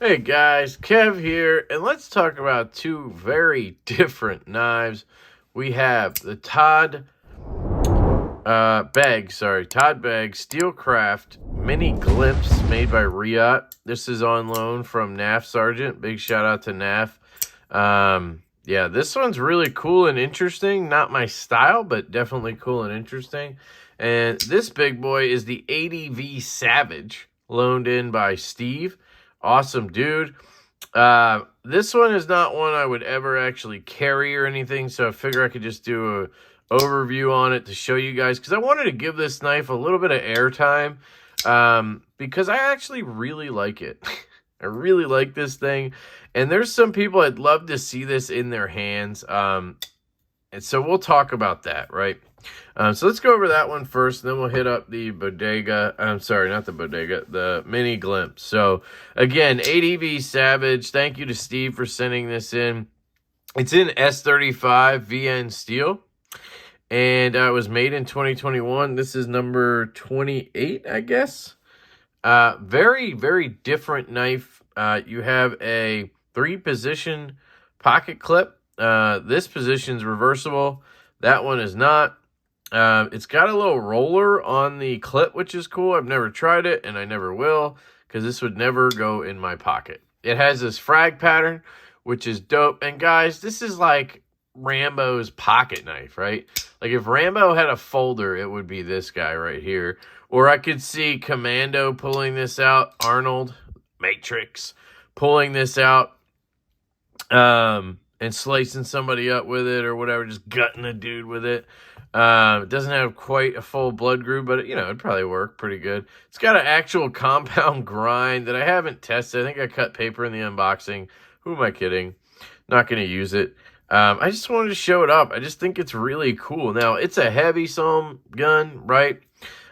Hey guys, Kev here, and let's talk about two very different knives. We have the Todd Begg Steelcraft Mini Glimpse made by Reate. This is on loan from NAF Sergeant. Big shout out to NAF. Yeah, this one's really cool and interesting. Not my style, but definitely cool and interesting. And this big boy is the ADV Savage, loaned in by Steve. Awesome dude. This one is not one I would ever actually carry or anything, so I figure I could just do a overview on it to show you guys, because I wanted to give this knife a little bit of airtime, because I actually really like it. I really like this thing, and there's some people I'd love to see this in their hands, and so we'll talk about that, right? So let's go over that one first, and then we'll hit up the bodega. I'm sorry, not the bodega, the mini glimpse. So again, ADV Savage, thank you to Steve for sending this in. It's in S35 VN steel, and it was made in 2021. This is number 28, I guess. Very, very different knife. You have a 3-position pocket clip. This position's reversible. That one is not. It's got a little roller on the clip, which is cool. I've never tried it, and I never will, because this would never go in my pocket. It has this frag pattern, which is dope. And guys, this is like Rambo's pocket knife, right? Like if Rambo had a folder, it would be this guy right here. Or I could see Commando pulling this out, Arnold, Matrix, pulling this out, and slicing somebody up with it or whatever, just gutting a dude with it. It doesn't have quite a full blood groove, but it'd probably work pretty good. It's got an actual compound grind that I haven't tested. I think I cut paper in the unboxing. Who am I kidding? Not going to use it. I just wanted to show it up. I just think it's really cool. Now, it's a heavy some gun, right?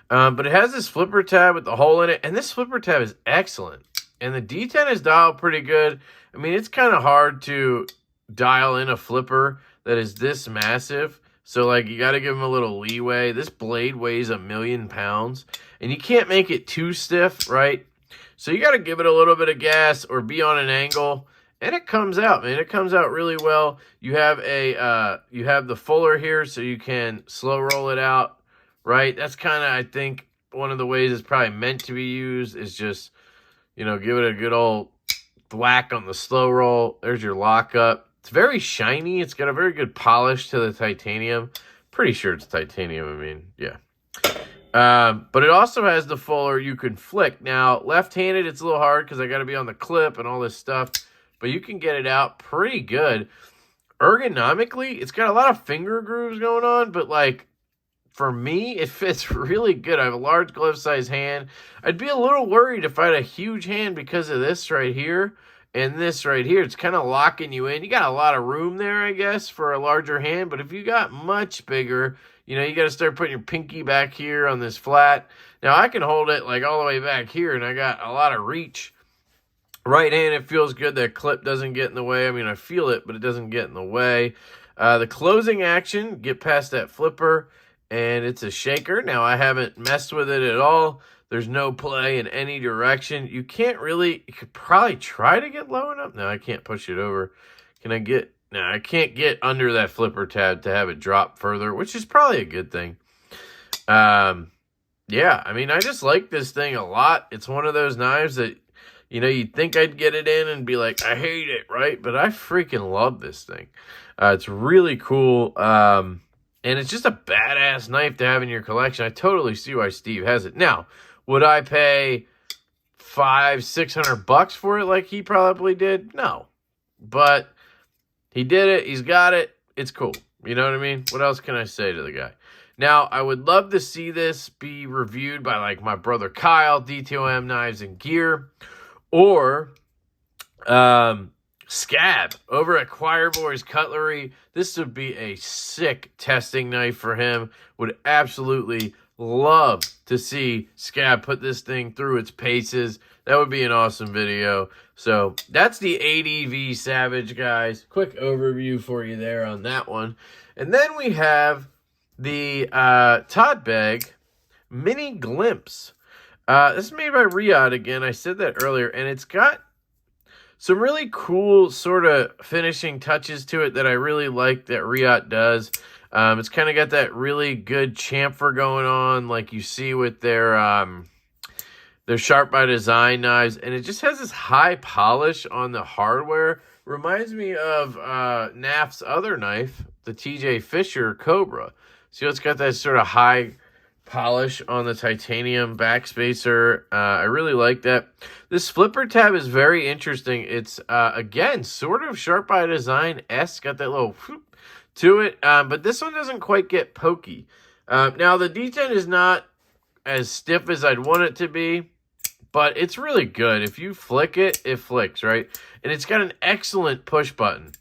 But it has this flipper tab with the hole in it, and this flipper tab is excellent. And the D10 is dialed pretty good. I mean, it's kind of hard to dial in a flipper that is this massive. So, like, you got to give them a little leeway. This blade weighs 1,000,000 pounds, and you can't make it too stiff, right? So you got to give it a little bit of gas or be on an angle, and it comes out, man. It comes out really well. You have the fuller here, so you can slow roll it out, right? That's kind of, I think, one of the ways it's probably meant to be used is just, give it a good old thwack on the slow roll. There's your lockup. It's very shiny. It's got a very good polish to the titanium. Pretty sure it's titanium. I mean, yeah. But it also has the fuller you can flick. Now, left-handed, it's a little hard because I got to be on the clip and all this stuff. But you can get it out pretty good. Ergonomically, it's got a lot of finger grooves going on. But, like, for me, it fits really good. I have a large glove-sized hand. I'd be a little worried if I had a huge hand because of this right here. And this right here, it's kind of locking you in. You got a lot of room there, I guess, for a larger hand. But if you got much bigger, you got to start putting your pinky back here on this flat. Now, I can hold it like all the way back here, and I got a lot of reach. Right hand, it feels good. That clip doesn't get in the way. I mean, I feel it, but it doesn't get in the way. The closing action, get past that flipper, and it's a shaker. Now, I haven't messed with it at all. There's no play in any direction. You could probably try to get low enough. No, I can't push it over. No, I can't get under that flipper tab to have it drop further, which is probably a good thing. Yeah, I mean, I just like this thing a lot. It's one of those knives that, you'd think I'd get it in and be like, I hate it, right? But I freaking love this thing. It's really cool. And it's just a badass knife to have in your collection. I totally see why Steve has it. Now, would I pay $500-600 for it like he probably did? No. But he did it. He's got it. It's cool. You know what I mean? What else can I say to the guy? Now, I would love to see this be reviewed by, like, my brother Kyle, DTOM Knives and Gear, or Scab over at Choir Boys Cutlery. This would be a sick testing knife for him. Would absolutely love to see Scab put this thing through its paces. That would be an awesome video. So that's the ADV Savage, guys. Quick overview for you there on that one. And then we have the Todd Begg Mini Glimpse. This is made by Reate again. I said that earlier. And it's got some really cool sort of finishing touches to it that I really like that Reate does. It's kind of got that really good chamfer going on, like you see with their Sharp by Design knives, and it just has this high polish on the hardware. Reminds me of NAF's other knife, the TJ Fisher Cobra. See, it's got that sort of high polish on the titanium backspacer. I really like that. This flipper tab is very interesting. It's, again, sort of Sharp by Design-esque. Got that little whoop to it, but this one doesn't quite get pokey. Now, the detent is not as stiff as I'd want it to be, but it's really good. If you flick it, it flicks, right? And it's got an excellent push button.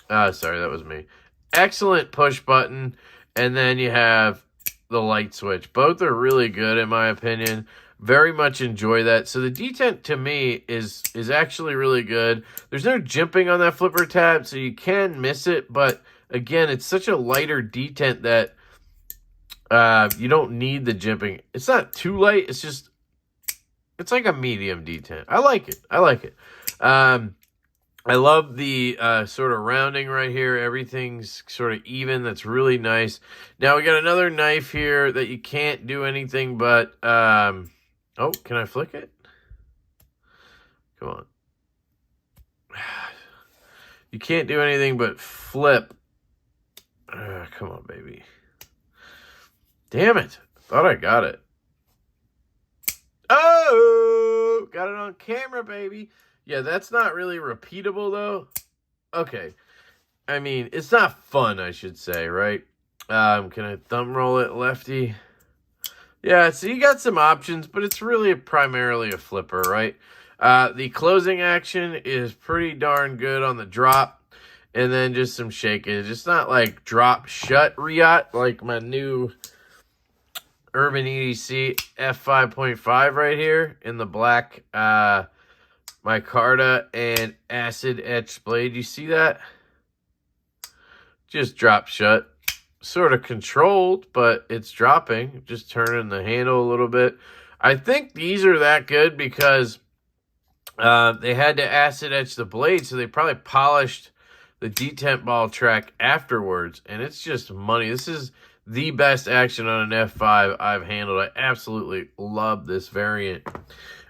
Sorry, that was me. Excellent push button. And then you have the light switch. Both are really good, in my opinion. Very much enjoy that. So the detent, to me, is actually really good. There's no jimping on that flipper tab, so you can miss it. But, again, it's such a lighter detent that you don't need the jimping. It's not too light. It's just... it's like a medium detent. I like it. I like it. I love the sort of rounding right here. Everything's sort of even. That's really nice. Now we got another knife here that you can't do anything but... oh, can I flick it? Come on. You can't do anything but flip. Come on, baby. Damn it. Thought I got it. Oh, got it on camera, baby. Yeah, that's not really repeatable, though. Okay. I mean, it's not fun, I should say, right? Can I thumb roll it, Lefty? Yeah, so you got some options, but it's really primarily a flipper, right? The closing action is pretty darn good on the drop, and then just some shakage. It's not like drop shut Reate, like my new Urban EDC F5.5 right here in the black micarta and acid etched blade. You see that? Just drop shut. Sort of controlled, but it's dropping. Just turning the handle a little bit. I think these are that good because they had to acid etch the blade, so they probably polished the detent ball track afterwards, and it's just money. This is the best action on an F5 I've handled. I absolutely love this variant.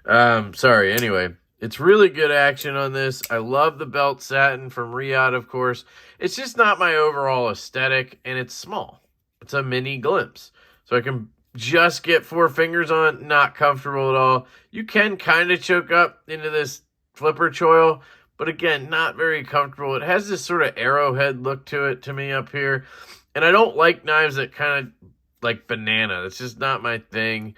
Sorry, anyway. It's really good action on this. I love the belt satin from Reate, of course. It's just not my overall aesthetic, and it's small. It's a mini glimpse. So I can just get 4 fingers on, not comfortable at all. You can kind of choke up into this flipper choil, but again, not very comfortable. It has this sort of arrowhead look to it to me up here. And I don't like knives that kind of like banana. That's just not my thing.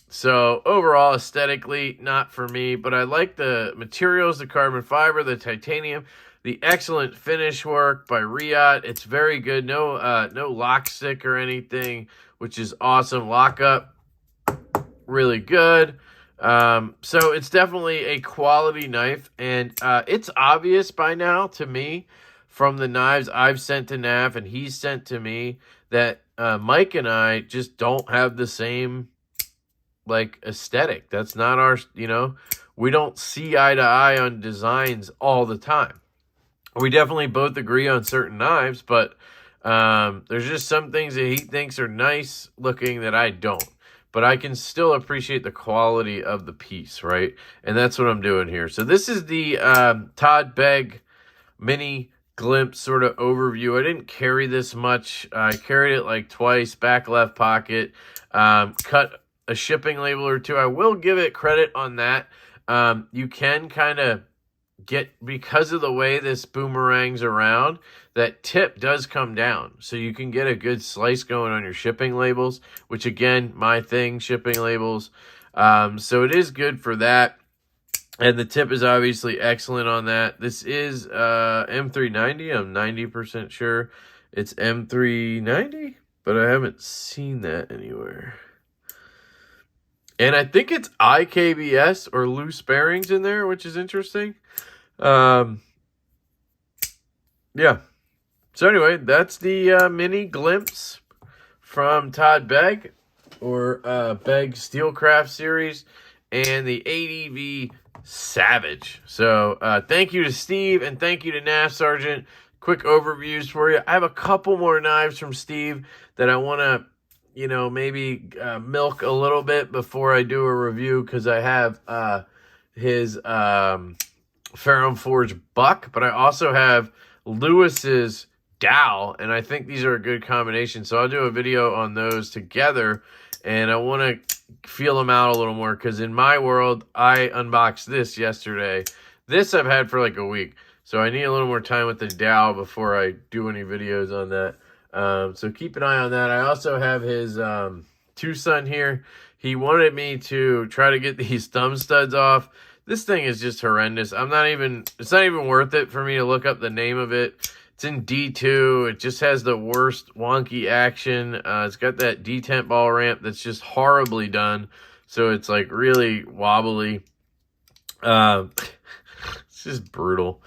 So overall, aesthetically, not for me. But I like the materials, the carbon fiber, the titanium, the excellent finish work by Reate. It's very good. No lock stick or anything, which is awesome. Lockup, really good. So it's definitely a quality knife. And it's obvious by now to me, from the knives I've sent to Nav and he's sent to me, that Mike and I just don't have the same like aesthetic. That's not our, we don't see eye to eye on designs all the time. We definitely both agree on certain knives, but there's just some things that he thinks are nice looking that I don't. But I can still appreciate the quality of the piece, right? And that's what I'm doing here. So this is the Todd Begg mini glimpse sort of overview. I didn't carry this much. I carried it like twice, back left pocket, cut a shipping label or two. I will give it credit on that. You can kind of get, because of the way this boomerangs around, that tip does come down. So you can get a good slice going on your shipping labels, which again, my thing, shipping labels. So it is good for that. And the tip is obviously excellent on that. This is M390. I'm 90% sure it's M390, but I haven't seen that anywhere. And I think it's IKBS or loose bearings in there, which is interesting. Yeah. So anyway, that's the mini glimpse from Todd Begg, or Begg Steelcraft series, and the ADV Savage. So thank you to Steve and thank you to NAF Sergeant. Quick overviews for you. I have a couple more knives from Steve that I want to, you know, maybe milk a little bit before I do a review, because I have his Ferrum Forge buck, but I also have Lewis's dowel, and I think these are a good combination. So I'll do a video on those together, and I want to feel them out a little more, because in my world, I unboxed this yesterday. This I've had for like a week, so I need a little more time with the dowel before I do any videos on that. So keep an eye on that. I also have his Tucson here. He wanted me to try to get these thumb studs off. This thing is just horrendous. It's not even worth it for me to look up the name of it. It's in D2. It just has the worst wonky action. It's got that detent ball ramp that's just horribly done. So it's like really wobbly. It's just brutal.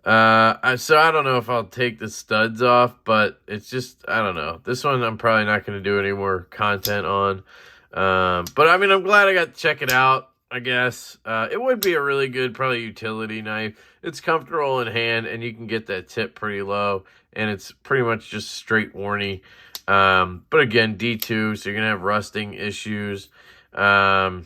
So I don't know if I'll take the studs off, but it's just, I don't know. This one I'm probably not going to do any more content on. But I mean, I'm glad I got to check it out, I guess. It would be a really good, probably utility knife. It's comfortable in hand, and you can get that tip pretty low, and it's pretty much just straight warny. But again, D2, so you're going to have rusting issues. And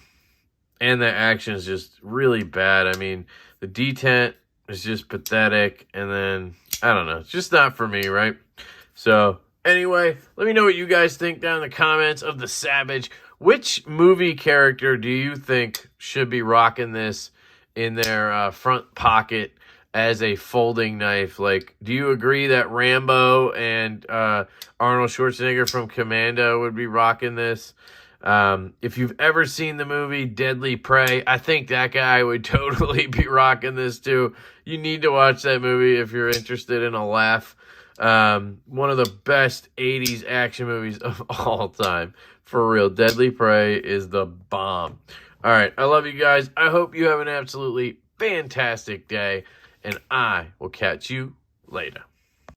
the action is just really bad. I mean, the detent is just pathetic, and then, I don't know, it's just not for me, right? So, anyway, let me know what you guys think down in the comments of the Savage. Which movie character do you think should be rocking this in their front pocket as a folding knife? Like, do you agree that Rambo and Arnold Schwarzenegger from Commando would be rocking this? If you've ever seen the movie Deadly Prey, I think that guy would totally be rocking this too. You need to watch that movie if you're interested in a laugh. One of the best 80s action movies of all time. For real, Deadly Prey is the bomb. All right, I love you guys. I hope you have an absolutely fantastic day, and I will catch you later.